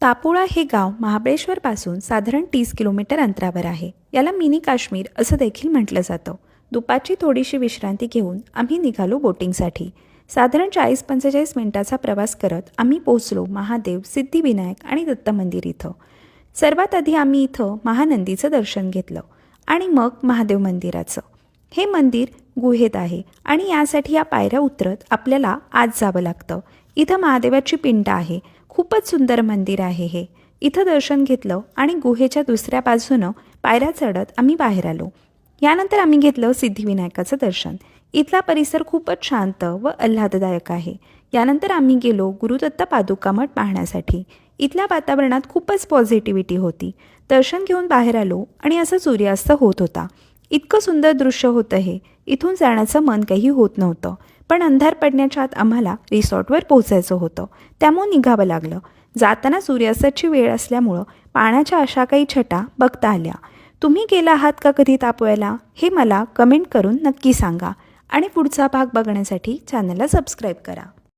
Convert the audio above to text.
तापोळा हे गाव महाबळेश्वरपासून साधारण 30 किलोमीटर अंतरावर आहे. याला मिनी काश्मीर असं देखील म्हटलं जातं. दुपारची थोडीशी विश्रांती घेऊन आम्ही निघालो बोटिंगसाठी. साधारण 40-45 मिनिटाचा प्रवास करत आम्ही पोहोचलो महादेव, सिद्धिविनायक आणि दत्त मंदिर इथं. सर्वात आधी आम्ही इथं महानंदीचं दर्शन घेतलं आणि मग महादेव मंदिराचं. हे मंदिर गुहेत आहे आणि यासाठी या पायऱ्या उतरत आपल्याला आत जावं लागतं. इथं महादेवाची पिंड आहे. खूपच सुंदर मंदिर आहे हे. इथं दर्शन घेतलं आणि गुहेच्या दुसऱ्या बाजूनं पायऱ्या चढत आम्ही बाहेर आलो. यानंतर आम्ही घेतलं सिद्धिविनायकाचं दर्शन. इथला परिसर खूपच शांत व आल्हाददायक आहे. यानंतर आम्ही गेलो गुरुदत्त पादुका मठ पाहण्यासाठी. इथल्या वातावरणात खूपच पॉझिटिव्हिटी होती. दर्शन घेऊन बाहेर आलो आणि असं सूर्यास्त होत होता. इतकं सुंदर दृश्य होतं हे. इथून जाण्याचं मन काही होत नव्हतं. पण अंधार पडण्याच्या आत आम्हाला रिसॉर्टवर पोहोचायचं होतं. त्यामुळे निघावं लागलं. जाताना सूर्यास्ताची वेळ असल्यामुळं पाण्याच्या अशा काही छटा बघता आल्या. तुम्ही गेला आहात का कधी तापोळ्याला? हे मला कमेंट करून नक्की सांगा आणि पुढचा भाग बघण्यासाठी चॅनलला सबस्क्राईब करा.